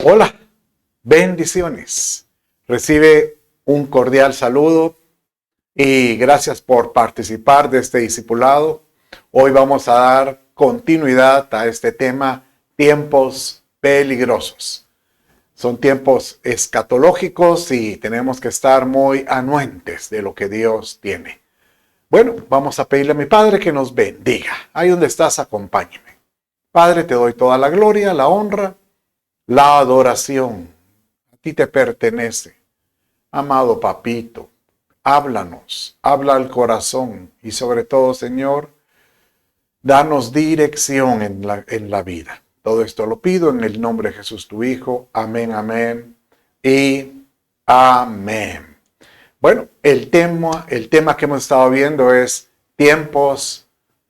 Hola, bendiciones. Recibe un cordial saludo y gracias por participar de este discipulado. Hoy vamos a dar continuidad a este tema, tiempos peligrosos. Son tiempos escatológicos y tenemos que estar muy anuentes de lo que Dios tiene. Bueno, vamos a pedirle a mi Padre que nos bendiga. Ahí donde estás, acompáñeme. Padre, te doy toda la gloria, la honra, la adoración. A ti te pertenece. Amado Papito, háblanos, habla al corazón y sobre todo, Señor, danos dirección en la vida. Todo esto lo pido en el nombre de Jesús, tu Hijo. Amén, amén y amén. Bueno, el tema que hemos estado viendo es tiempos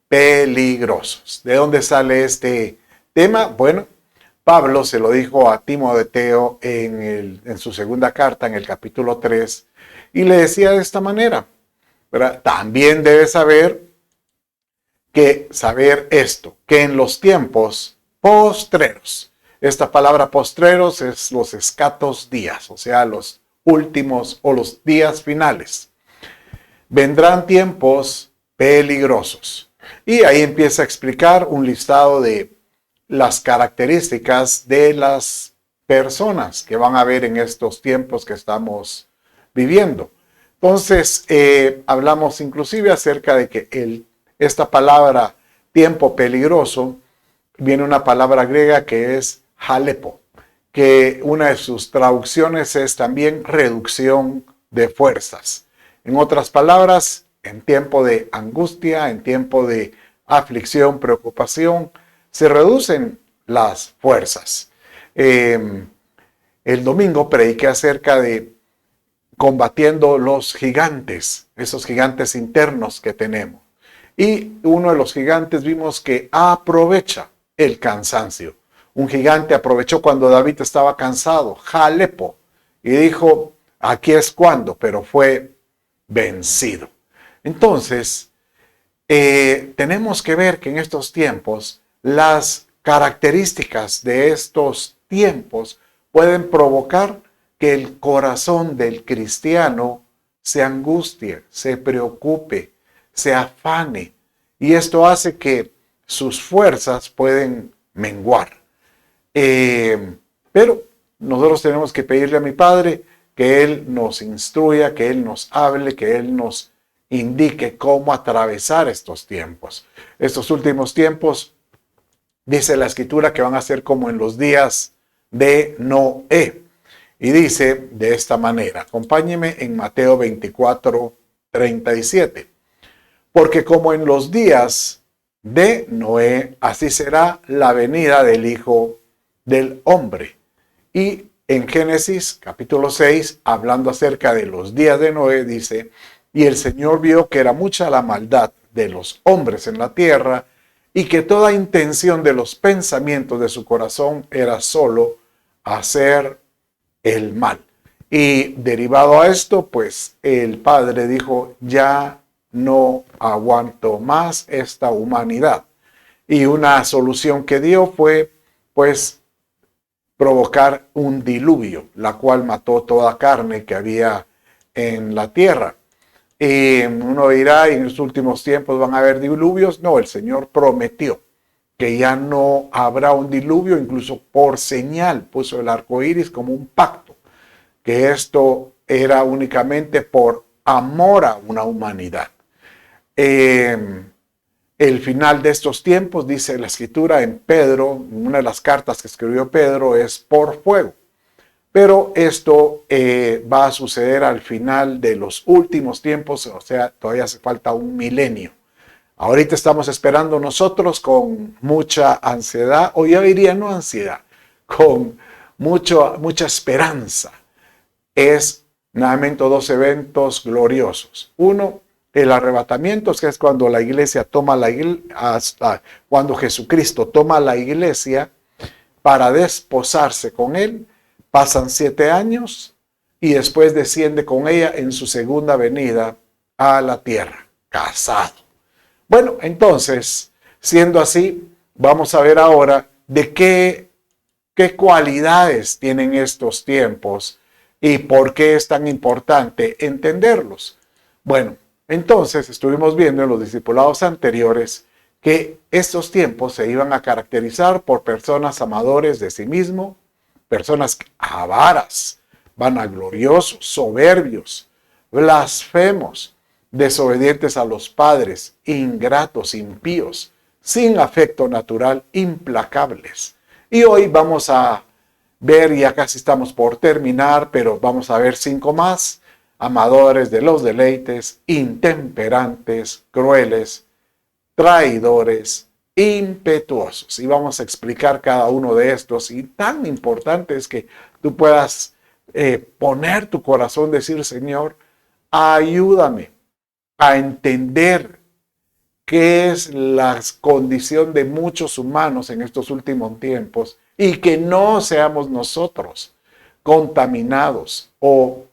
peligrosos. ¿De dónde sale este tema? Bueno, Pablo se lo dijo a Timoteo en su segunda carta, en el capítulo 3, y le decía de esta manera, ¿verdad? También debes saber esto, que en los tiempos postreros, esta palabra postreros es los escatos días, o sea, los últimos o los días finales, vendrán tiempos peligrosos. Y ahí empieza a explicar un listado de las características de las personas que van a ver en estos tiempos que estamos viviendo. Entonces, hablamos inclusive acerca de que esta palabra tiempo peligroso viene una palabra griega que es halepo, que una de sus traducciones es también reducción de fuerzas. En otras palabras, en tiempo de angustia, en tiempo de aflicción, preocupación, se reducen las fuerzas. El domingo prediqué acerca de combatiendo los gigantes, esos gigantes internos que tenemos. Y uno de los gigantes vimos que aprovecha el cansancio. Un gigante aprovechó cuando David estaba cansado, Jalepo, y dijo, aquí es cuando, pero fue vencido. Entonces, tenemos que ver que en estos tiempos, las características de estos tiempos pueden provocar que el corazón del cristiano se angustie, se preocupe, se afane. Y esto hace que sus fuerzas pueden menguar. Pero nosotros tenemos que pedirle a mi Padre que Él nos instruya, que Él nos hable, que Él nos indique cómo atravesar estos tiempos. Estos últimos tiempos, dice la Escritura, que van a ser como en los días de Noé. Y dice de esta manera, acompáñeme en Mateo 24, 37. Porque como en los días de Noé, así será la venida del Hijo del Hombre. Y en Génesis capítulo 6, hablando acerca de los días de Noé, dice, y el Señor vio que era mucha la maldad de los hombres en la tierra, y que toda intención de los pensamientos de su corazón era solo hacer el mal. Y derivado a esto, pues el Padre dijo, ya no aguanto más esta humanidad. Y una solución que dio fue, pues, provocar un diluvio, la cual mató toda carne que había en la tierra. Y uno dirá, en los últimos tiempos van a haber diluvios. No, el Señor prometió que ya no habrá un diluvio, incluso por señal puso el arco iris como un pacto, que esto era únicamente por amor a una humanidad. El final de estos tiempos, dice la Escritura en Pedro, en una de las cartas que escribió Pedro, es por fuego. Pero esto va a suceder al final de los últimos tiempos, o sea, todavía hace falta un milenio. Ahorita estamos esperando nosotros con mucha ansiedad, o yo diría no ansiedad, con mucha esperanza. Es nuevamente dos eventos gloriosos. Uno, el arrebatamiento, que es cuando la iglesia toma cuando Jesucristo toma la iglesia para desposarse con él. Pasan 7 años y después desciende con ella en su segunda venida a la tierra, casado. Bueno, entonces, siendo así, vamos a ver ahora de qué ¿Qué cualidades tienen estos tiempos y por qué es tan importante entenderlos? Bueno, entonces estuvimos viendo en los discipulados anteriores que estos tiempos se iban a caracterizar por personas amadores de sí mismo, personas avaras, vanagloriosos, soberbios, blasfemos, desobedientes a los padres, ingratos, impíos, sin afecto natural, implacables. Y hoy vamos a ver, ya casi estamos por terminar, pero vamos a ver 5 más: amadores de los deleites, intemperantes, crueles, traidores, impetuosos. Y vamos a explicar cada uno de estos. Y tan importante es que tú puedas poner tu corazón, decir: Señor, ayúdame a entender qué es la condición de muchos humanos en estos últimos tiempos y que no seamos nosotros contaminados o,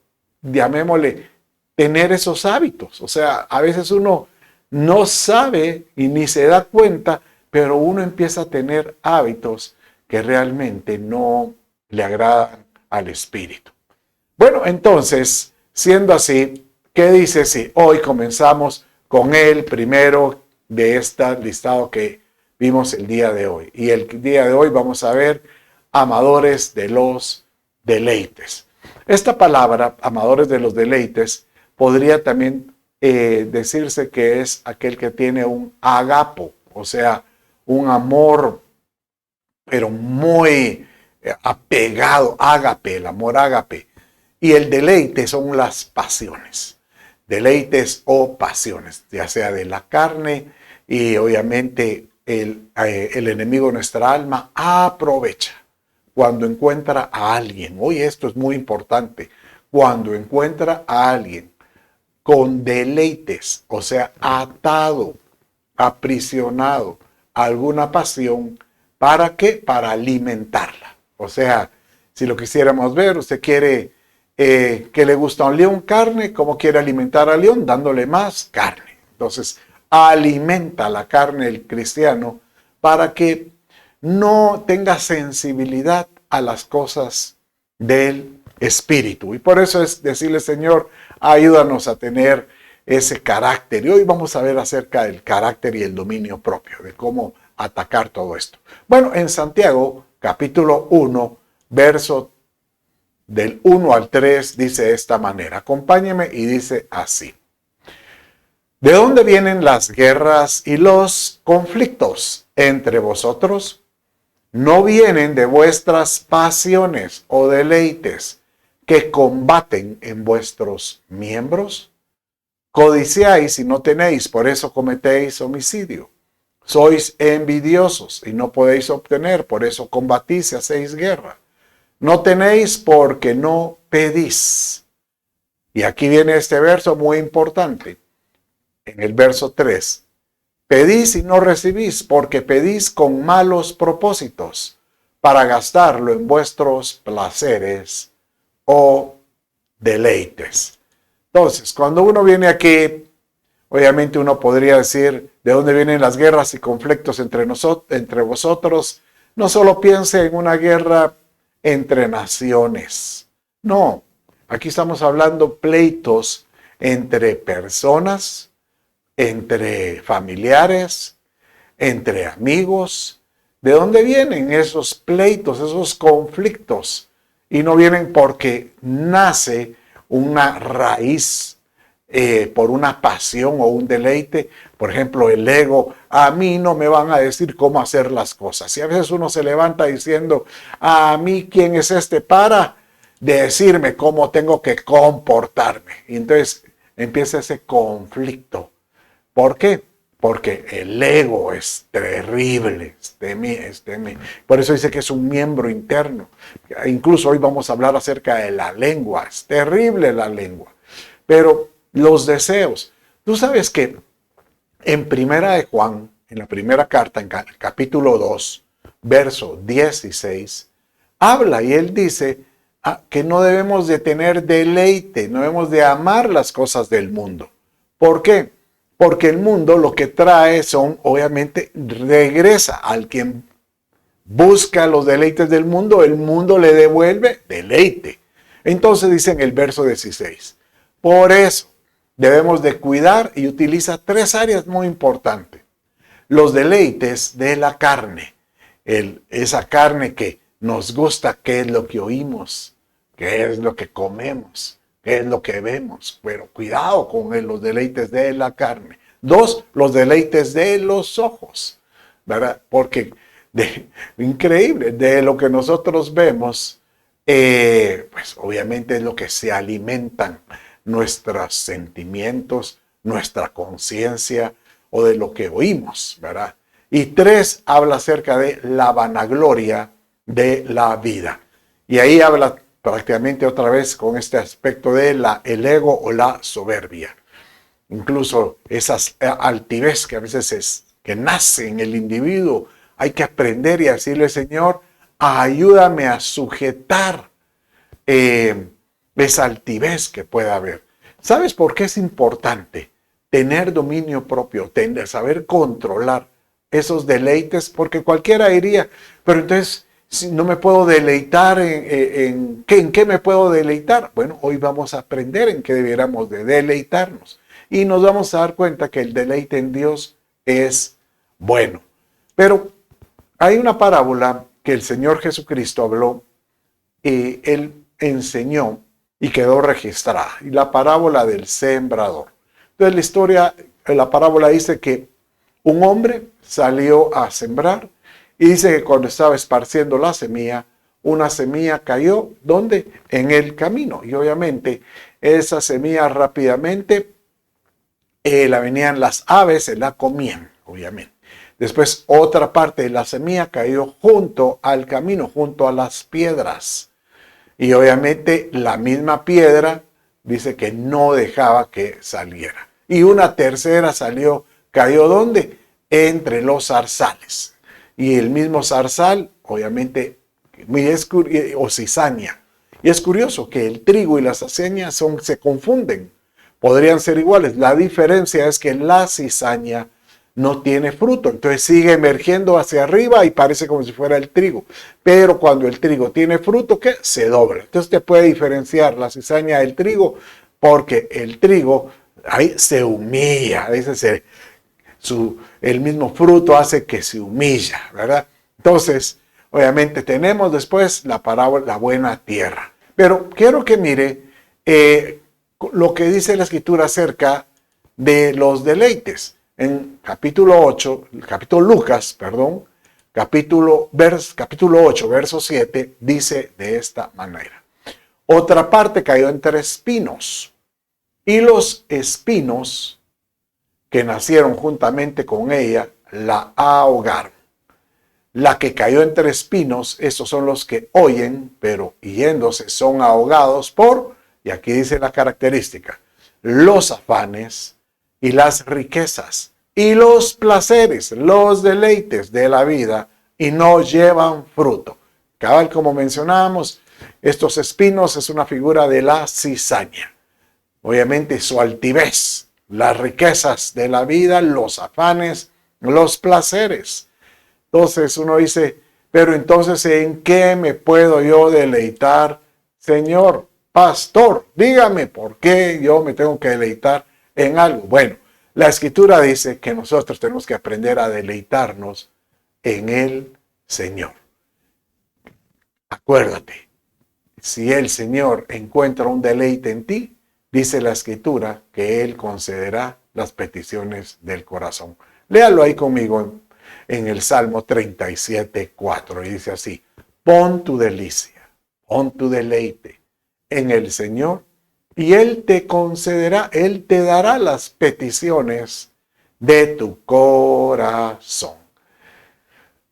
llamémosle, tener esos hábitos. O sea, a veces uno no sabe y ni se da cuenta, pero uno empieza a tener hábitos que realmente no le agradan al espíritu. Bueno, entonces, siendo así, ¿qué dice si hoy comenzamos con el primero de este listado que vimos el día de hoy? Y el día de hoy vamos a ver amadores de los deleites. Esta palabra, amadores de los deleites, podría también decirse que es aquel que tiene un agapo, o sea, un amor, pero muy apegado, ágape, el amor ágape. Y el deleite son las pasiones, deleites o pasiones, ya sea de la carne, y obviamente el enemigo de nuestra alma aprovecha cuando encuentra a alguien. Oye, esto es muy importante. Cuando encuentra a alguien con deleites, o sea, atado, aprisionado a alguna pasión, ¿para qué? Para alimentarla. O sea, si lo quisiéramos ver, usted quiere que le gusta a un león carne, ¿cómo quiere alimentar al león? Dándole más carne. Entonces, alimenta la carne el cristiano para que no tenga sensibilidad a las cosas del espíritu. Y por eso es decirle: Señor, ayúdanos a tener ese carácter. Y hoy vamos a ver acerca del carácter y el dominio propio, de cómo atacar todo esto. Bueno, en Santiago, capítulo 1, verso del 1 al 3, dice de esta manera. Acompáñeme y dice así: ¿de dónde vienen las guerras y los conflictos entre vosotros? ¿No vienen de vuestras pasiones o deleites que combaten en vuestros miembros? Codiciáis y no tenéis, por eso cometéis homicidio. Sois envidiosos y no podéis obtener, por eso combatís y hacéis guerra. No tenéis porque no pedís. Y aquí viene este verso muy importante. En el verso 3. Pedís y no recibís, porque pedís con malos propósitos, para gastarlo en vuestros placeres o deleites. Entonces, cuando uno viene aquí, obviamente uno podría decir: ¿de dónde vienen las guerras y conflictos entre vosotros? No solo piense en una guerra entre naciones. No, aquí estamos hablando pleitos entre personas, entre familiares, entre amigos. ¿De dónde vienen esos pleitos, esos conflictos? Y no vienen porque nace una raíz por una pasión o un deleite. Por ejemplo, el ego: a mí no me van a decir cómo hacer las cosas. Y a veces uno se levanta diciendo: a mí, ¿quién es este para decirme cómo tengo que comportarme? Y entonces empieza ese conflicto. ¿Por qué? Porque el ego es terrible, Por eso dice que es un miembro interno. Incluso hoy vamos a hablar acerca de la lengua. Es terrible la lengua. Pero los deseos. Tú sabes que en Primera de Juan, en la primera carta, en capítulo 2, verso 16, habla y él dice que no debemos de tener deleite, no debemos de amar las cosas del mundo. ¿Por qué? Porque el mundo lo que trae son, obviamente, regresa al quien busca los deleites del mundo, el mundo le devuelve deleite. Entonces dice en el verso 16, por eso debemos de cuidar, y utiliza 3 áreas muy importantes. Los deleites de la carne, esa carne que nos gusta, qué es lo que oímos, qué es lo que comemos, qué es lo que vemos. Pero cuidado con los deleites de la carne. 2, los deleites de los ojos, ¿verdad? Porque increíble, de lo que nosotros vemos, pues obviamente es lo que se alimentan nuestros sentimientos, nuestra conciencia o de lo que oímos, ¿verdad? Y 3, habla acerca de la vanagloria de la vida. Y ahí habla prácticamente otra vez con este aspecto de el ego o la soberbia. Incluso esa altivez que a veces que nace en el individuo, hay que aprender y decirle, Señor, ayúdame a sujetar esa altivez que pueda haber. ¿Sabes por qué es importante tener dominio propio, saber controlar esos deleites? Porque cualquiera diría, pero entonces si no me puedo deleitar, ¿en qué me puedo deleitar? Bueno, hoy vamos a aprender en qué debiéramos de deleitarnos. Y nos vamos a dar cuenta que el deleite en Dios es bueno. Pero hay una parábola que el Señor Jesucristo habló y Él enseñó y quedó registrada. Y la parábola del sembrador. Entonces la parábola dice que un hombre salió a sembrar y dice que cuando estaba esparciendo la semilla, una semilla cayó, ¿dónde? En el camino. Y obviamente esa semilla rápidamente la venían las aves, se la comían, obviamente. Después otra parte de la semilla cayó junto al camino, junto a las piedras. Y obviamente la misma piedra dice que no dejaba que saliera. Y una tercera cayó ¿dónde? Entre los zarzales. Y el mismo zarzal, obviamente, o cizaña. Y es curioso que el trigo y la cizaña se confunden. Podrían ser iguales. La diferencia es que la cizaña no tiene fruto, entonces sigue emergiendo hacia arriba y parece como si fuera el trigo. Pero cuando el trigo tiene fruto, ¿qué? Se dobla. Entonces te puede diferenciar la cizaña del trigo, porque el trigo ahí se humilla. El mismo fruto hace que se humilla, ¿verdad? Entonces, obviamente tenemos después la parábola, la buena tierra. Pero quiero que mire lo que dice la Escritura acerca de los deleites. En capítulo Lucas, capítulo 8, verso 7, dice de esta manera. Otra parte cayó entre espinos, y los espinos que nacieron juntamente con ella la ahogaron. La que cayó entre espinos, estos son los que oyen, pero yéndose son ahogados y aquí dice la característica, los afanes y las riquezas y los placeres, los deleites de la vida, y no llevan fruto. Cabal, como mencionábamos, estos espinos es una figura de la cizaña. Obviamente su altivez, las riquezas de la vida, los afanes, los placeres. Entonces uno dice, pero entonces ¿en qué me puedo yo deleitar? Señor pastor, dígame por qué yo me tengo que deleitar en algo. Bueno, la Escritura dice que nosotros tenemos que aprender a deleitarnos en el Señor. Acuérdate, si el Señor encuentra un deleite en ti, dice la Escritura que Él concederá las peticiones del corazón. Léalo ahí conmigo en el Salmo 37:4, y dice así: pon tu delicia, pon tu deleite en el Señor, y Él te concederá, Él te dará las peticiones de tu corazón.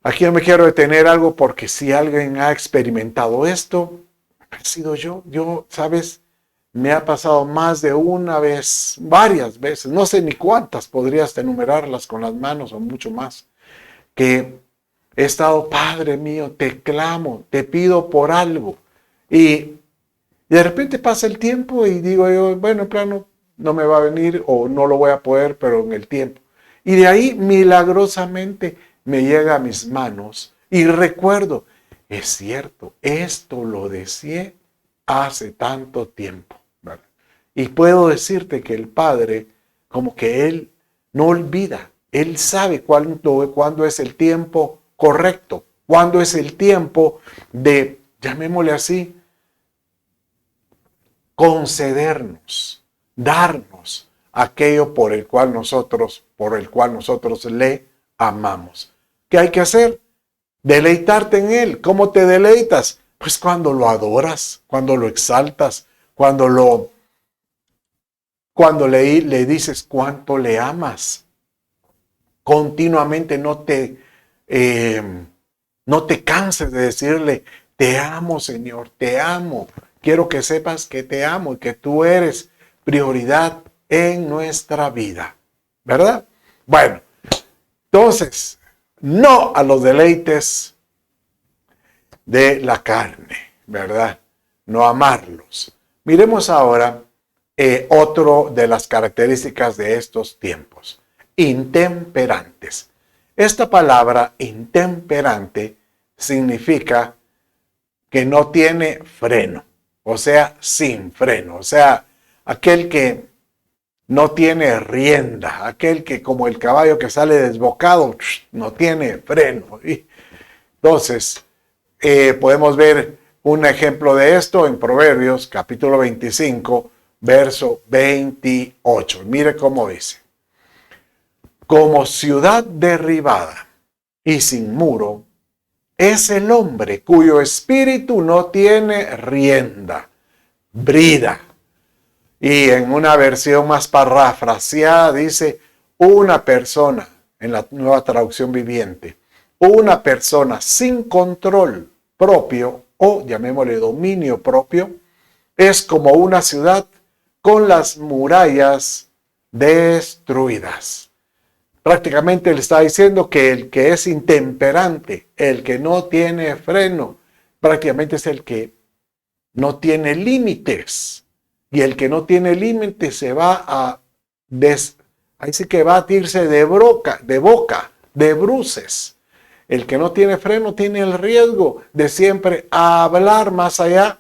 Aquí no me quiero detener algo, porque si alguien ha experimentado esto, ha sido yo. Yo, ¿sabes? Me ha pasado más de una vez, varias veces, no sé ni cuántas, podrías enumerarlas con las manos o mucho más, que he estado, Padre mío, te clamo, te pido por algo, y de repente pasa el tiempo y digo yo, bueno, en plano, no me va a venir o no lo voy a poder, pero en el tiempo. Y de ahí milagrosamente me llega a mis manos Y recuerdo, es cierto, esto lo deseé hace tanto tiempo, ¿verdad? Y puedo decirte que el Padre, como que Él no olvida, Él sabe cuándo es el tiempo correcto, cuándo es el tiempo de, llamémosle así, concedernos, darnos aquello por el cual nosotros le amamos. ¿Qué hay que hacer? Deleitarte en Él. ¿Cómo te deleitas? Pues cuando lo adoras, cuando lo exaltas, cuando le dices cuánto le amas. Continuamente no te canses de decirle, te amo, Señor, te amo. Quiero que sepas que te amo y que tú eres prioridad en nuestra vida, ¿verdad? Bueno, entonces, no a los deleites de la carne, ¿verdad? No amarlos. Miremos ahora otro de las características de estos tiempos. Intemperantes. Esta palabra intemperante significa que no tiene freno, o sea, sin freno, o sea, aquel que no tiene rienda, aquel que como el caballo que sale desbocado, no tiene freno. Entonces, podemos ver un ejemplo de esto en Proverbios, capítulo 25, verso 28. Mire cómo dice. Como ciudad derribada y sin muro, es el hombre cuyo espíritu no tiene rienda, brida. Y en una versión más parafraseada dice, una persona, en la Nueva Traducción Viviente, una persona sin control propio, o llamémosle dominio propio, es como una ciudad con las murallas destruidas. Prácticamente le está diciendo que el que es intemperante, el que no tiene freno, prácticamente es el que no tiene límites. Y el que no tiene límites se va ahí sí que va a batirse de boca, de bruces. El que no tiene freno tiene el riesgo de siempre hablar más allá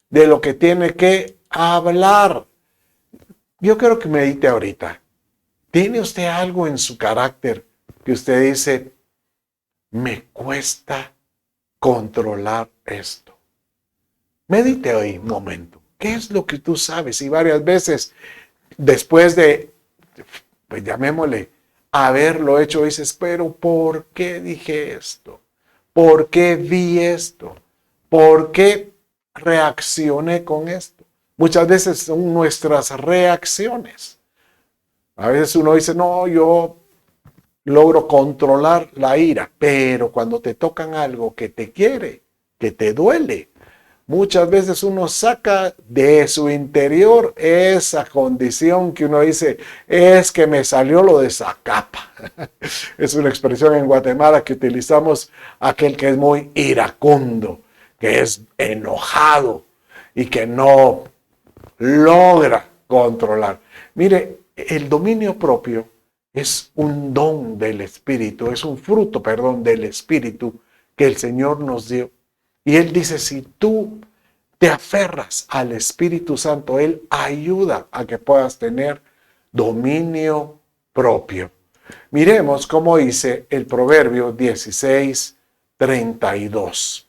de lo que tiene que hablar. Yo quiero que medite ahorita. ¿Tiene usted algo en su carácter que usted dice, me cuesta controlar esto? Medite hoy un momento. ¿Qué es lo que tú sabes? Y varias veces, después de, pues llamémosle, haberlo hecho, dices, pero ¿por qué dije esto? ¿Por qué vi esto? ¿Por qué reaccioné con esto? Muchas veces son nuestras reacciones. A veces uno dice, no, yo logro controlar la ira, pero cuando te tocan algo que te quiere, que te duele, muchas veces uno saca de su interior esa condición que uno dice, es que me salió lo de Zacapa. Es una expresión en Guatemala que utilizamos aquel que es muy iracundo, que es enojado y que no logra controlar. Mire, el dominio propio es un don del Espíritu, es un fruto, del Espíritu que el Señor nos dio. Y Él dice, si tú te aferras al Espíritu Santo, Él ayuda a que puedas tener dominio propio. Miremos cómo dice el Proverbio 16:32.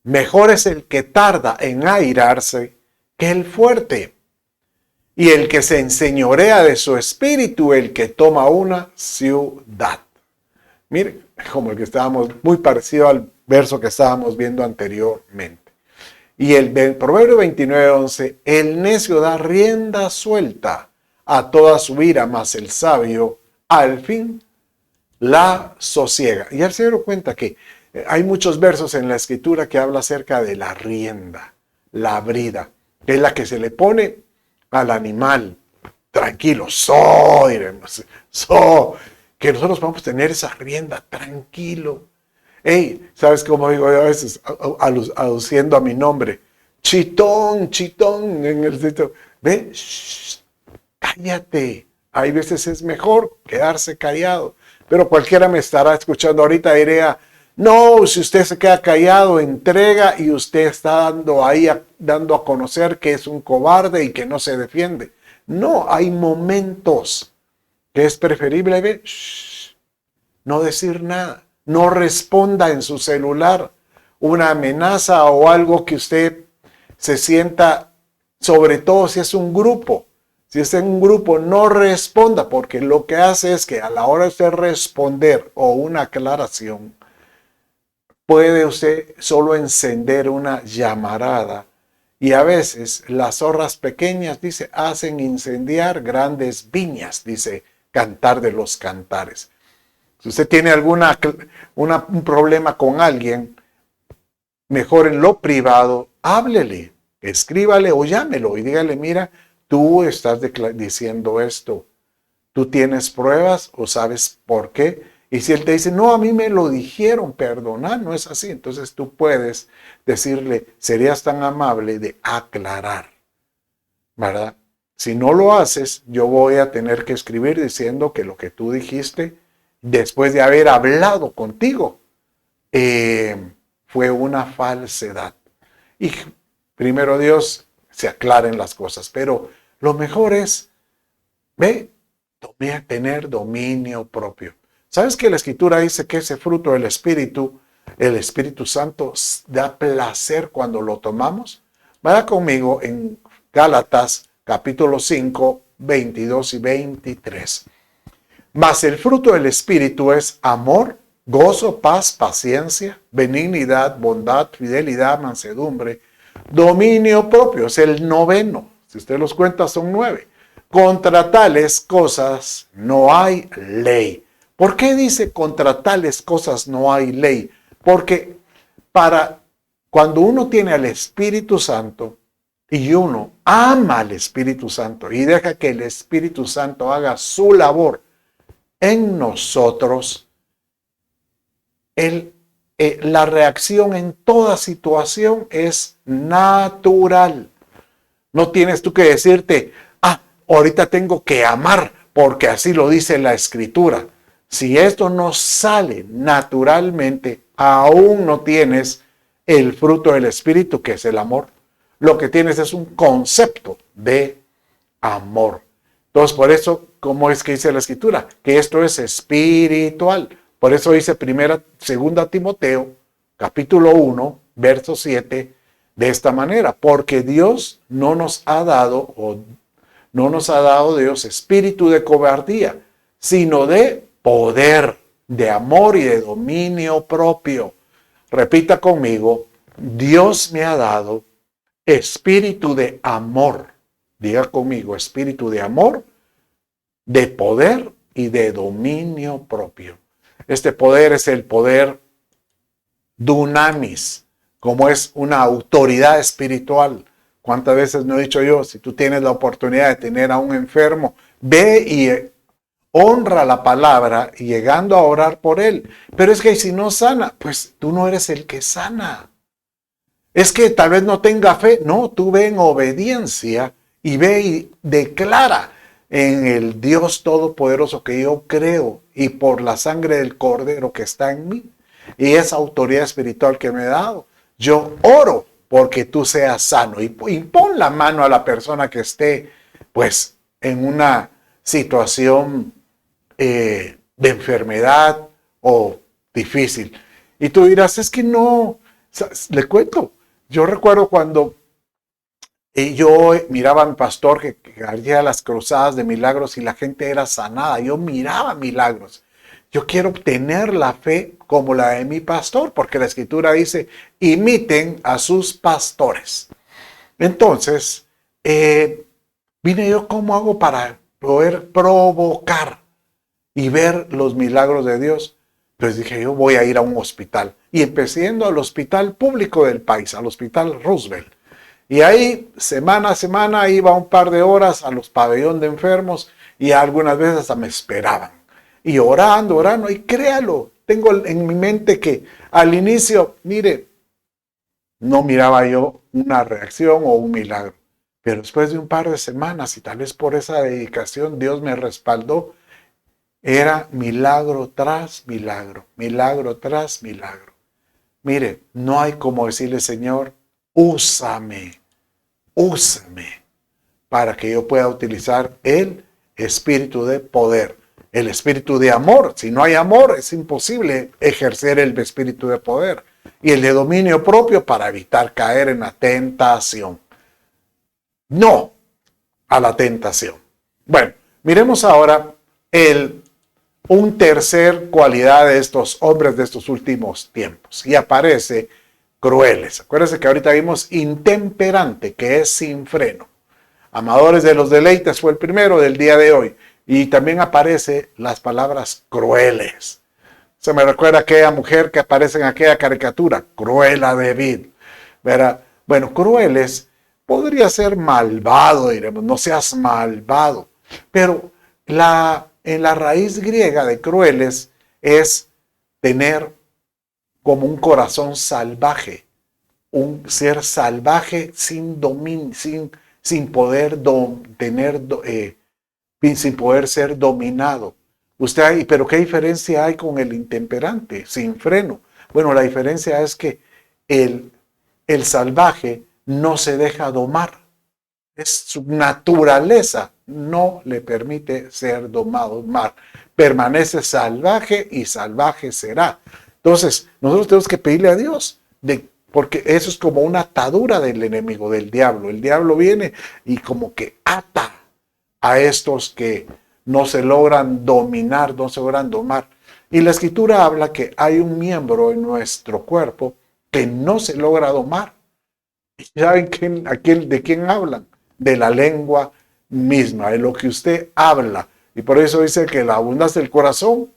Mejor es el que tarda en airarse que el fuerte, y el que se enseñorea de su espíritu, el que toma una ciudad. Mire, como el que estábamos, muy parecido al verso que estábamos viendo anteriormente. Y el Proverbio 29:11, el necio da rienda suelta a toda su ira, mas el sabio al fin la sosiega. Y él se dio cuenta que hay muchos versos en la escritura que habla acerca de la rienda, la brida, que es la que se le pone al animal. Tranquilo, que nosotros vamos a tener esa rienda, tranquilo. Hey, ¿sabes cómo digo yo a veces, aduciendo a mi nombre? Chitón, en el sitio. Ve, cállate. Hay veces es mejor quedarse callado. Pero cualquiera me estará escuchando ahorita y diría, no, si usted se queda callado, entrega y usted está dando a conocer que es un cobarde y que no se defiende. No, hay momentos que es preferible ver, no decir nada, no responda en su celular una amenaza o algo que usted se sienta, sobre todo si es un grupo. Si está en un grupo, no responda, porque lo que hace es que a la hora de usted responder o una aclaración, puede usted solo encender una llamarada. Y a veces las zorras pequeñas, dice, hacen incendiar grandes viñas, dice Cantar de los Cantares. Si usted tiene un problema con alguien, mejor en lo privado, háblele, escríbale o llámelo y dígale, mira, tú estás diciendo esto, tú tienes pruebas o sabes por qué. Y si él te dice, no, a mí me lo dijeron, perdona, no es así. Entonces tú puedes decirle, serías tan amable de aclarar, ¿verdad? Si no lo haces, yo voy a tener que escribir diciendo que lo que tú dijiste, después de haber hablado contigo, fue una falsedad. Y primero Dios se aclaren las cosas, pero lo mejor es, tener dominio propio. ¿Sabes que la Escritura dice que ese fruto del Espíritu, el Espíritu Santo, da placer cuando lo tomamos? Vaya conmigo en Gálatas capítulo 5, 22 y 23. Mas el fruto del Espíritu es amor, gozo, paz, paciencia, benignidad, bondad, fidelidad, mansedumbre, dominio propio. Es el noveno. Si usted los cuenta, son 9. Contra tales cosas no hay ley. ¿Por qué dice contra tales cosas no hay ley? Porque cuando uno tiene al Espíritu Santo y uno ama al Espíritu Santo y deja que el Espíritu Santo haga su labor en nosotros, la reacción en toda situación es natural. No tienes tú que decirte, ahorita tengo que amar porque así lo dice la Escritura. Si esto no sale naturalmente, aún no tienes el fruto del Espíritu, que es el amor. Lo que tienes es un concepto de amor. Entonces, por eso, ¿cómo es que dice la Escritura? Que esto es espiritual. Por eso dice 2 Timoteo, capítulo 1, verso 7, de esta manera. Porque Dios no nos ha dado Dios espíritu de cobardía, sino de poder, de amor y de dominio propio. Repita conmigo, Dios me ha dado espíritu de amor. Diga conmigo, espíritu de amor, de poder y de dominio propio. Este poder es el poder dunamis, como es una autoridad espiritual. ¿Cuántas veces no he dicho yo, si tú tienes la oportunidad de tener a un enfermo, ve y honra la palabra y llegando a orar por él? Pero es que si no sana, pues tú no eres el que sana. Es que tal vez no tenga fe. No, tú ve en obediencia y ve y declara en el Dios Todopoderoso que yo creo y por la sangre del Cordero que está en mí y esa autoridad espiritual que me ha dado, yo oro porque tú seas sano y pon la mano a la persona que esté pues en una situación de enfermedad o difícil. Y tú dirás, es que no, le cuento, yo recuerdo cuando yo miraba a mi pastor que hacía las cruzadas de milagros y la gente era sanada, yo miraba milagros. Yo quiero obtener la fe como la de mi pastor, porque la Escritura dice, imiten a sus pastores. Entonces, vine yo, ¿cómo hago para poder provocar y ver los milagros de Dios? Pues dije, yo voy a ir a un hospital. Y empecé yendo al hospital público del país, al hospital Roosevelt. Y ahí, semana a semana, iba un par de horas a los pabellones de enfermos y algunas veces hasta me esperaban. Y orando, y créalo, tengo en mi mente que al inicio, mire, no miraba yo una reacción o un milagro. Pero después de un par de semanas y tal vez por esa dedicación, Dios me respaldó. Era milagro tras milagro, milagro tras milagro. Mire, no hay como decirle, Señor, úsame, úsame, para que yo pueda utilizar el espíritu de poder, el espíritu de amor. Si no hay amor, es imposible ejercer el espíritu de poder y el de dominio propio para evitar caer en la tentación. No a la tentación. Bueno, miremos ahora un tercer cualidad de estos hombres de estos últimos tiempos. Y aparece crueles. Acuérdense que ahorita vimos intemperante, que es sin freno. Amadores de los deleites fue el primero del día de hoy. Y también aparece las palabras crueles. Se me recuerda a aquella mujer que aparece en aquella caricatura, Cruella de Vil. ¿Verdad? Bueno, crueles podría ser malvado, diremos, no seas malvado. Pero en la raíz griega de crueles es tener como un corazón salvaje, un ser salvaje sin dominio, sin poder sin poder ser dominado. Pero ¿qué diferencia hay con el intemperante, sin freno? Bueno, la diferencia es que el salvaje no se deja domar. Es su naturaleza, no le permite ser domado. Permanece salvaje y salvaje será. Entonces, nosotros tenemos que pedirle a Dios, porque eso es como una atadura del enemigo, del diablo. El diablo viene y como que ata a estos que no se logran dominar, no se logran domar. Y la Escritura habla que hay un miembro en nuestro cuerpo que no se logra domar. ¿Saben de quién hablan? De la lengua misma, de lo que usted habla. Y por eso dice que la abundancia del corazón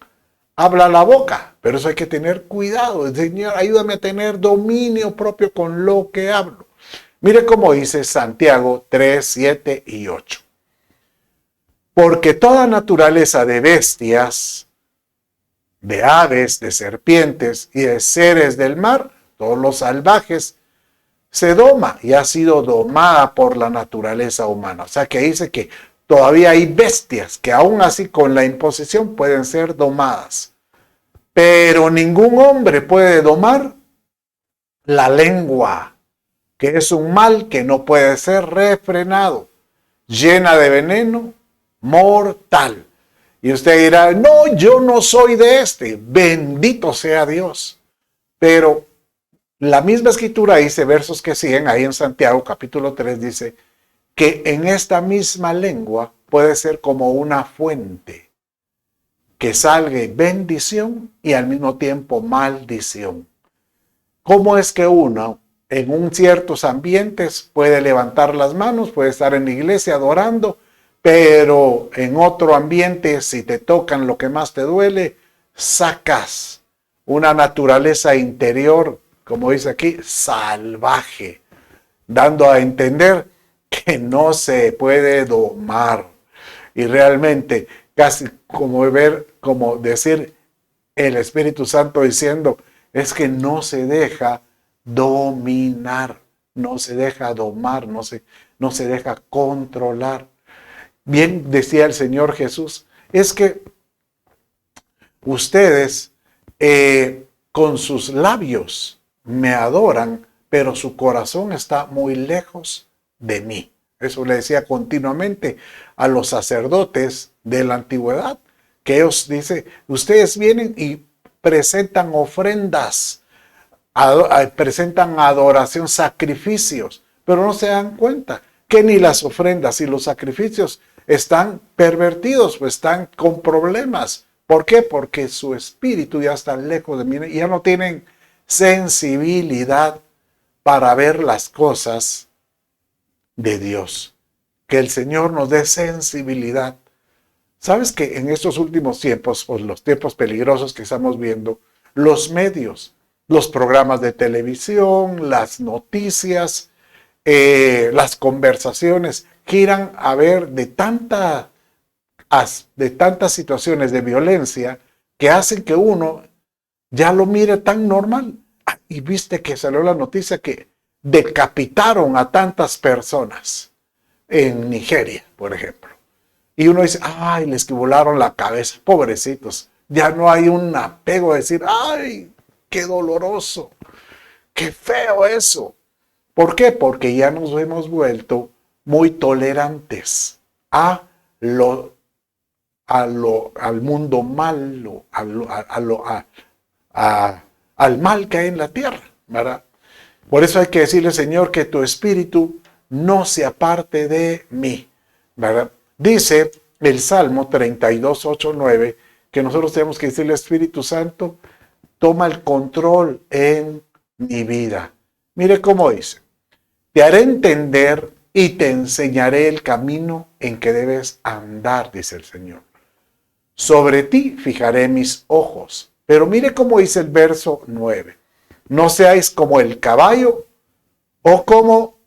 habla la boca. Pero eso hay que tener cuidado. Señor, ayúdame a tener dominio propio con lo que hablo. Mire cómo dice Santiago 3, 7 y 8. Porque toda naturaleza de bestias, de aves, de serpientes y de seres del mar, todos los salvajes, se doma y ha sido domada por la naturaleza humana. O sea que dice que todavía hay bestias que aún así con la imposición pueden ser domadas. Pero ningún hombre puede domar la lengua, que es un mal que no puede ser refrenado, llena de veneno mortal. Y usted dirá, no, yo no soy de este. Bendito sea Dios. Pero la misma Escritura dice, versos que siguen ahí en Santiago capítulo 3, dice que en esta misma lengua puede ser como una fuente que salga bendición y al mismo tiempo maldición. ¿Cómo es que uno en ciertos ambientes puede levantar las manos, puede estar en la iglesia adorando, pero en otro ambiente, si te tocan lo que más te duele, sacas una naturaleza interior, como dice aquí, salvaje, dando a entender que no se puede domar? Y realmente, casi como decir el Espíritu Santo diciendo, es que no se deja dominar, no se deja domar, no se deja controlar. Bien decía el Señor Jesús, es que ustedes con sus labios me adoran, pero su corazón está muy lejos de mí. Eso le decía continuamente a los sacerdotes de la antigüedad, que ellos dicen, ustedes vienen y presentan ofrendas, presentan adoración, sacrificios, pero no se dan cuenta que ni las ofrendas y los sacrificios están pervertidos, pues están con problemas. ¿Por qué? Porque su espíritu ya está lejos de mí y ya no tienen sensibilidad para ver las cosas de Dios. Que el Señor nos dé sensibilidad. ¿Sabes que en estos últimos tiempos, o los tiempos peligrosos que estamos viendo, los medios, los programas de televisión, las noticias, las conversaciones giran a ver de tantas situaciones de violencia que hacen que uno ya lo mire tan normal? Y viste que salió la noticia que decapitaron a tantas personas en Nigeria, por ejemplo. Y uno dice, ay, les que volaron la cabeza, pobrecitos. Ya no hay un apego a decir, ay, qué doloroso, qué feo eso. ¿Por qué? Porque ya nos hemos vuelto muy tolerantes a al mundo malo, al mal que hay en la tierra, ¿verdad? Por eso hay que decirle, Señor, que tu espíritu no se aparte de mí, ¿verdad? Dice el Salmo 32, 8, 9, que nosotros tenemos que decirle, Espíritu Santo, toma el control en mi vida. Mire cómo dice, te haré entender y te enseñaré el camino en que debes andar, dice el Señor. Sobre ti fijaré mis ojos. Pero mire cómo dice el verso 9. No seáis como el caballo o como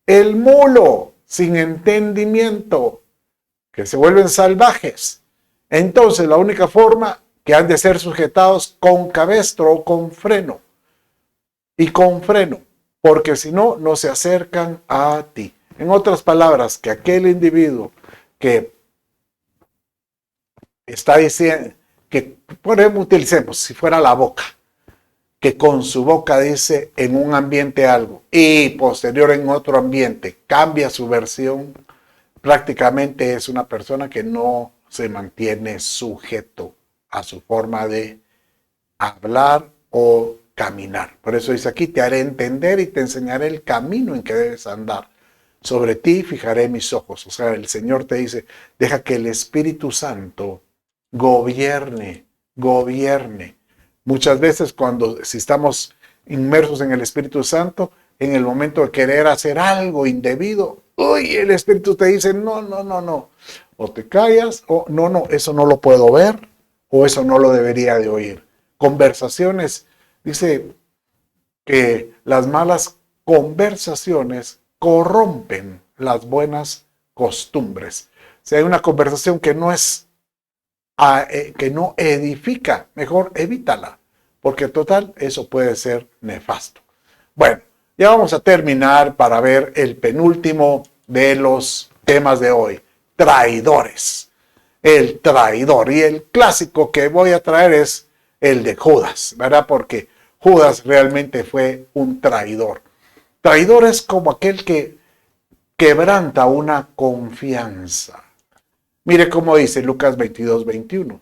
el mulo sin entendimiento, que se vuelven salvajes. Entonces la única forma que han de ser sujetados con cabestro o con freno. Y con freno, porque si no, no se acercan a ti. En otras palabras, que aquel individuo que está diciendo, que ponemos, utilicemos, si fuera la boca, que con su boca dice en un ambiente algo y posterior en otro ambiente cambia su versión, prácticamente es una persona que no se mantiene sujeto a su forma de hablar o caminar. Por eso dice aquí, te haré entender y te enseñaré el camino en que debes andar. Sobre ti fijaré mis ojos. O sea, el Señor te dice, deja que el Espíritu Santo gobierne. Muchas veces si estamos inmersos en el Espíritu Santo, en el momento de querer hacer algo indebido, uy, el Espíritu te dice, no. O te callas, o no, eso no lo puedo ver, o eso no lo debería de oír. Conversaciones, dice que las malas conversaciones corrompen las buenas costumbres. Si hay una conversación que no edifica, mejor evítala, porque total, eso puede ser nefasto. Bueno, ya vamos a terminar para ver el penúltimo de los temas de hoy, traidores. El traidor, y el clásico que voy a traer es el de Judas, ¿verdad? Porque Judas realmente fue un traidor. Traidor es como aquel que quebranta una confianza. Mire cómo dice Lucas 22, 21.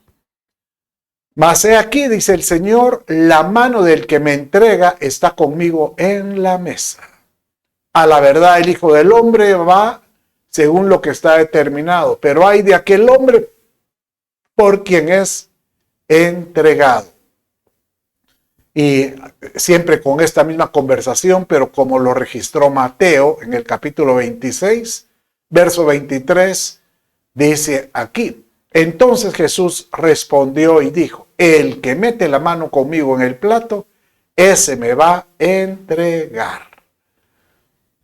Mas he aquí, dice el Señor, la mano del que me entrega está conmigo en la mesa. A la verdad, el Hijo del Hombre va según lo que está determinado, pero hay de aquel hombre por quien es entregado. Y siempre con esta misma conversación, pero como lo registró Mateo en el capítulo 26, verso 23, dice aquí, entonces Jesús respondió y dijo, el que mete la mano conmigo en el plato, ese me va a entregar.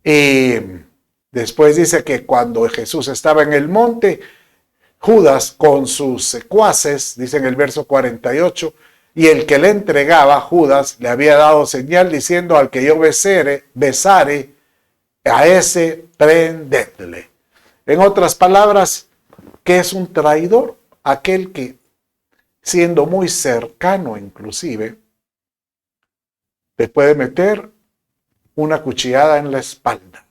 Y después dice que cuando Jesús estaba en el monte, Judas con sus secuaces, dice en el verso 48, y el que le entregaba, Judas, le había dado señal diciendo al que yo besare, a ese prendedle. En otras palabras, ¿qué es un traidor? Aquel que, siendo muy cercano inclusive, te puede meter una cuchillada en la espalda.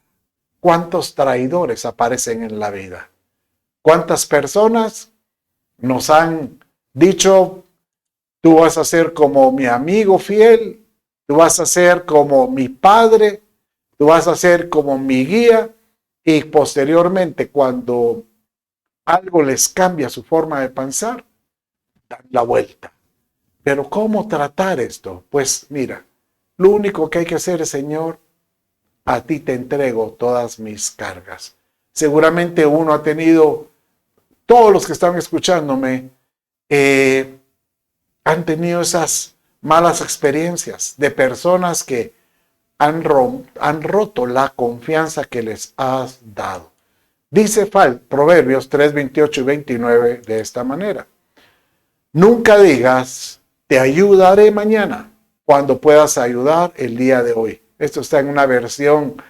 ¿Cuántos traidores aparecen en la vida? ¿Cuántas personas nos han dicho, tú vas a ser como mi amigo fiel, tú vas a ser como mi padre, tú vas a ser como mi guía, y posteriormente cuando algo les cambia su forma de pensar, dan la vuelta? Pero ¿cómo tratar esto? Pues mira, lo único que hay que hacer es, Señor, a ti te entrego todas mis cargas. Seguramente uno ha tenido, todos los que están escuchándome, han tenido esas malas experiencias de personas que han roto la confianza que les has dado. Dice Proverbios 3, 28 y 29 de esta manera. Nunca digas, te ayudaré mañana, cuando puedas ayudar el día de hoy. Esto está en una versión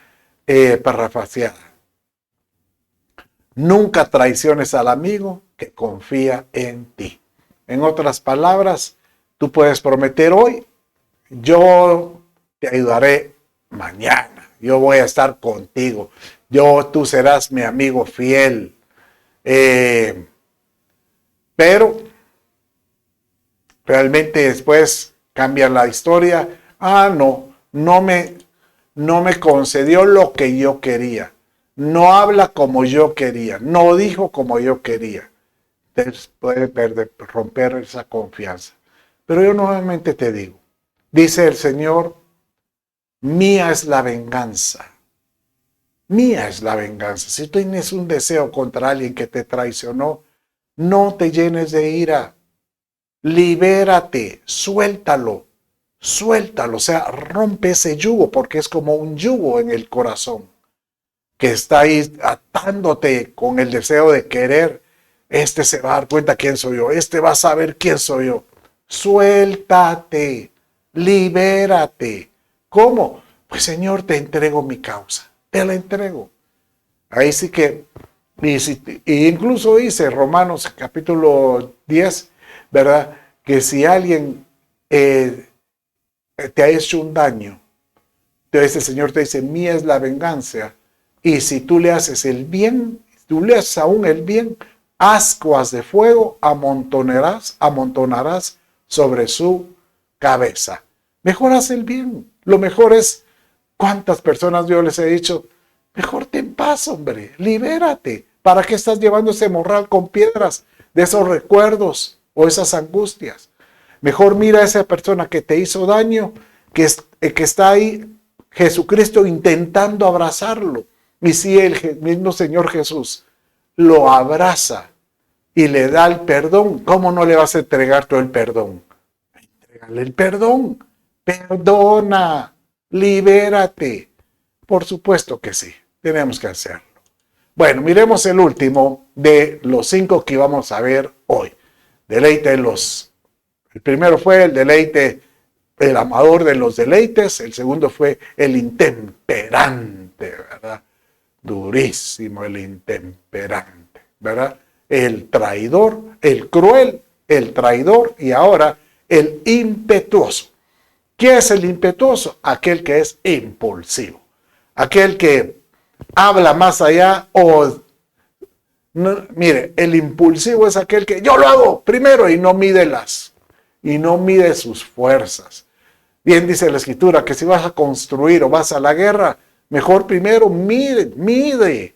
parafraseada. Nunca traiciones al amigo que confía en ti. En otras palabras, tú puedes prometer hoy, yo te ayudaré mañana, yo voy a estar contigo, tú serás mi amigo fiel. Pero realmente después cambia la historia. No me concedió lo que yo quería. No habla como yo quería. No dijo como yo quería. Entonces puede romper esa confianza. Pero yo nuevamente te digo, dice el Señor, mía es la venganza. Mía es la venganza. Si tú tienes un deseo contra alguien que te traicionó, no te llenes de ira. Libérate, suéltalo, suéltalo. O sea, rompe ese yugo, porque es como un yugo en el corazón que está ahí atándote con el deseo de querer. Este se va a dar cuenta quién soy yo. Este va a saber quién soy yo. Suéltate, libérate. ¿Cómo? Pues Señor, te entrego mi causa. Te la entrego. Ahí sí que, y incluso dice Romanos capítulo 10, ¿verdad? Que si alguien te ha hecho un daño, entonces el Señor te dice, mía es la venganza. Y si tú le haces el bien, tú le haces aún el bien, ascuas de fuego amontonarás sobre su cabeza. Mejor haz el bien. Lo mejor es, ¿cuántas personas yo les he dicho? Mejor ten paz, hombre, libérate. ¿Para qué estás llevando ese morral con piedras de esos recuerdos o esas angustias? Mejor mira a esa persona que te hizo daño, que está ahí, Jesucristo intentando abrazarlo. Y si el mismo Señor Jesús lo abraza y le da el perdón, ¿cómo no le vas a entregar todo el perdón? Entrégale el perdón. Perdona. Libérate. Por supuesto que sí. Tenemos que hacerlo. Bueno, miremos el último de los 5 que vamos a ver hoy. Deleite en los... El primero fue el deleite, el amador de los deleites. El segundo fue el intemperante, ¿verdad? Durísimo el intemperante, ¿verdad? El traidor, el cruel, el traidor y ahora el impetuoso. ¿Qué es el impetuoso? Aquel que es impulsivo. Aquel que habla más allá o... No, mire, el impulsivo es aquel que yo lo hago primero y no mide sus fuerzas. Bien dice la Escritura que si vas a construir o vas a la guerra, mejor primero mide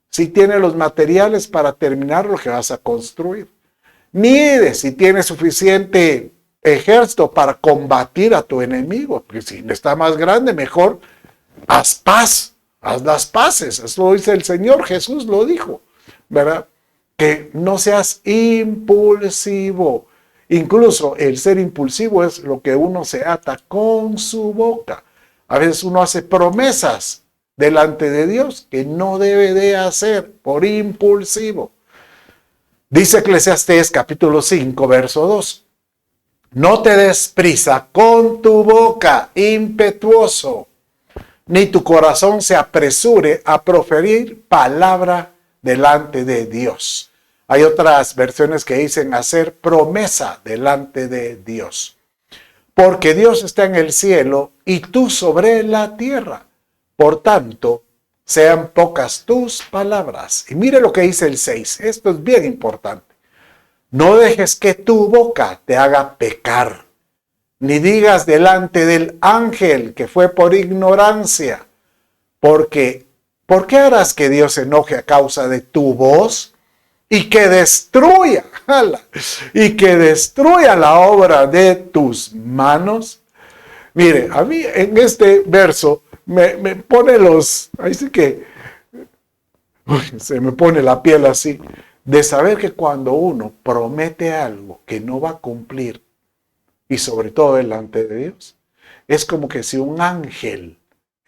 si tiene los materiales para terminar lo que vas a construir. Mide si tiene suficiente ejército para combatir a tu enemigo. Porque si está más grande, mejor haz las paces. Eso lo dice el Señor, Jesús lo dijo, ¿verdad? Que no seas impulsivo. Incluso el ser impulsivo es lo que uno se ata con su boca. A veces uno hace promesas delante de Dios que no debe de hacer por impulsivo. Dice Eclesiastés capítulo 5, verso 2. No te des prisa con tu boca, impetuoso, ni tu corazón se apresure a proferir palabra delante de Dios. Hay otras versiones que dicen hacer promesa delante de Dios. Porque Dios está en el cielo y tú sobre la tierra. Por tanto, sean pocas tus palabras. Y mire lo que dice el 6. Esto es bien importante. No dejes que tu boca te haga pecar, ni digas delante del ángel que fue por ignorancia. Porque, ¿por qué harás que Dios se enoje a causa de tu voz? Y que destruya la obra de tus manos. Mire, a mí en este verso me pone ahí sí que se me pone la piel así, de saber que cuando uno promete algo que no va a cumplir, y sobre todo delante de Dios, es como que si un ángel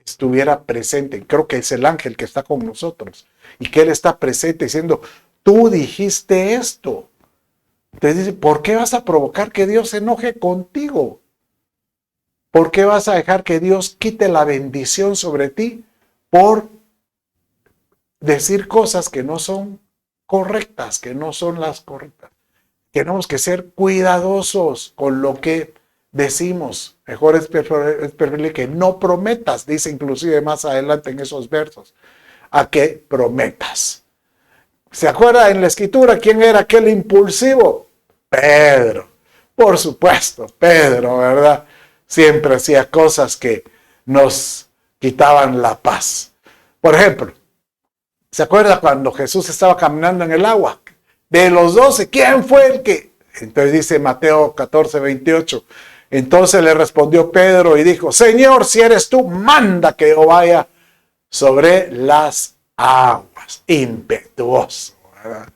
estuviera presente, creo que es el ángel que está con nosotros, y que él está presente diciendo, tú dijiste esto. Te dice, ¿por qué vas a provocar que Dios se enoje contigo? ¿Por qué vas a dejar que Dios quite la bendición sobre ti por decir cosas que no son correctas, que no son las correctas. Tenemos que ser cuidadosos con lo que decimos. Mejor es preferible que no prometas, dice inclusive más adelante en esos versos, a que prometas. ¿Se acuerda en la escritura quién era aquel impulsivo? Pedro. Por supuesto, Pedro, ¿verdad? Siempre hacía cosas que nos quitaban la paz. Por ejemplo, ¿se acuerda cuando Jesús estaba caminando en el agua? De los 12, ¿quién fue el que? Entonces dice Mateo 14, 28. Entonces le respondió Pedro y dijo, Señor, si eres tú, manda que yo vaya sobre las aguas. Impetuoso, ¿verdad?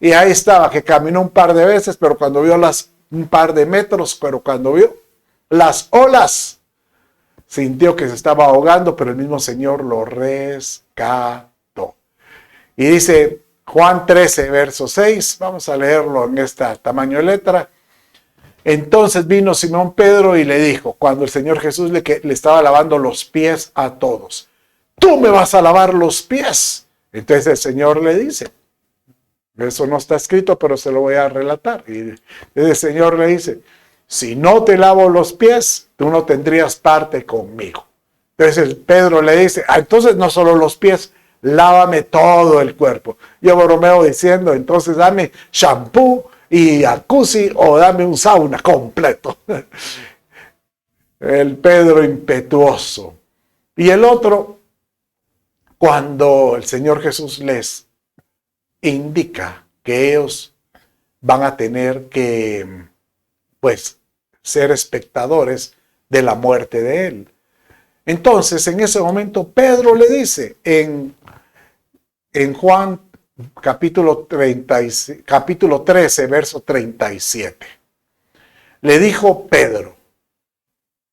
Y ahí estaba, que caminó un par de veces, pero cuando vio un par de metros, pero cuando vio las olas, sintió que se estaba ahogando, pero el mismo Señor lo rescató. Y dice Juan 13, verso 6, vamos a leerlo en este tamaño de letra. Entonces vino Simón Pedro y le dijo, cuando el Señor Jesús le estaba lavando los pies a todos, tú me vas a lavar los pies. Entonces el Señor le dice, eso no está escrito, pero se lo voy a relatar. Y el Señor le dice, si no te lavo los pies, tú no tendrías parte conmigo. Entonces Pedro le dice, entonces no solo los pies, lávame todo el cuerpo. Yo bromeo diciendo, entonces dame shampoo y jacuzzi o dame un sauna completo. El Pedro impetuoso. Y el otro, cuando el Señor Jesús les indica que ellos van a tener que, pues, ser espectadores de la muerte de Él. Entonces, en ese momento, Pedro le dice en Juan capítulo 13, verso 37. Le dijo Pedro,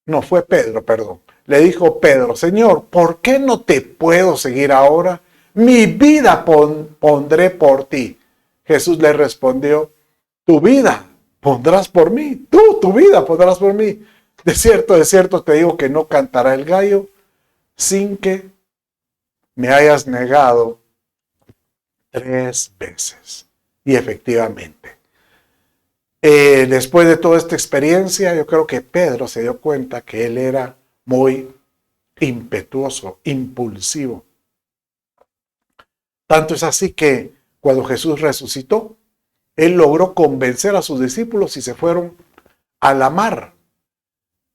no fue Pedro, perdón. Le dijo Pedro, Señor, ¿por qué no te puedo seguir ahora? Mi vida pondré por ti. Jesús le respondió, tu vida pondrás por mí. Tu vida pondrás por mí. De cierto te digo que no cantará el gallo sin que me hayas negado 3 veces. Y efectivamente, después de toda esta experiencia, yo creo que Pedro se dio cuenta que él era muy impetuoso, impulsivo. Tanto es así que cuando Jesús resucitó, él logró convencer a sus discípulos y se fueron a la mar.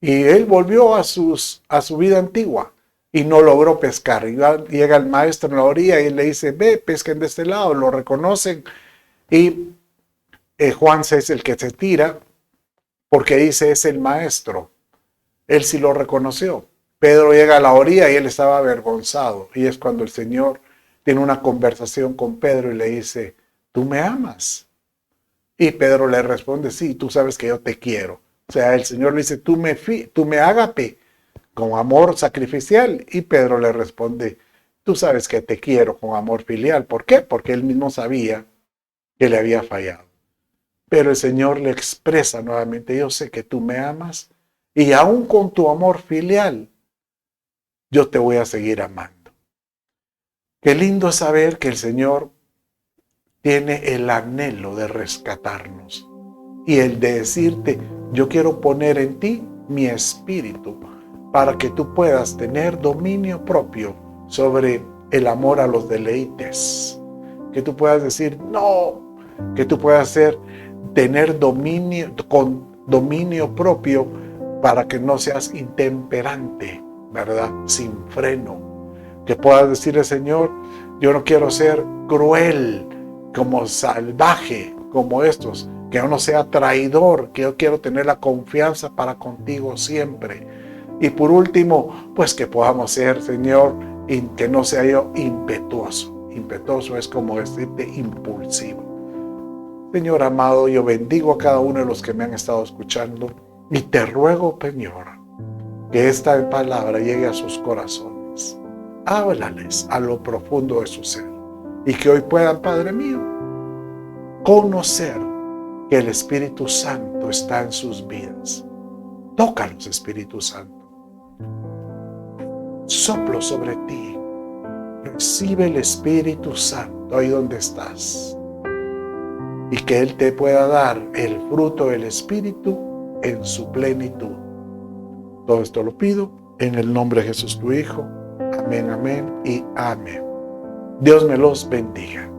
Y él volvió a su vida antigua y no logró pescar. Y llega el maestro en la orilla y él le dice, ve, pesquen de este lado, lo reconocen. Y Juan es el que se tira porque dice, es el maestro. Él sí lo reconoció. Pedro llega a la orilla y él estaba avergonzado. Y es cuando el Señor tiene una conversación con Pedro y le dice, ¿tú me amas? Y Pedro le responde, sí, tú sabes que yo te quiero. O sea, el Señor le dice, tú me ágape con amor sacrificial. Y Pedro le responde, tú sabes que te quiero con amor filial. ¿Por qué? Porque él mismo sabía que le había fallado. Pero el Señor le expresa nuevamente, yo sé que tú me amas y aún con tu amor filial, yo te voy a seguir amando. Qué lindo es saber que el Señor tiene el anhelo de rescatarnos y el de decirte, yo quiero poner en ti mi espíritu para que tú puedas tener dominio propio sobre el amor a los deleites. Que tú puedas decir, no, que tú puedas tener dominio propio para que no seas intemperante, ¿verdad? Sin freno. Que puedas decirle, Señor, yo no quiero ser cruel, como salvaje, como estos. Que yo no sea traidor, que yo quiero tener la confianza para contigo siempre. Y por último, pues que podamos ser, Señor, que no sea yo impetuoso. Impetuoso es como decirte impulsivo. Señor amado, yo bendigo a cada uno de los que me han estado escuchando y te ruego, Señor, que esta palabra llegue a sus corazones. Háblales a lo profundo de su ser y que hoy puedan, Padre mío, conocer que el Espíritu Santo está en sus vidas. Tócalos, Espíritu Santo. Soplo sobre ti. recibe el Espíritu Santo ahí donde estás. Y que Él te pueda dar el fruto del Espíritu en su plenitud. Todo esto lo pido en el nombre de Jesús tu Hijo. Amén, amén y amén. Dios me los bendiga.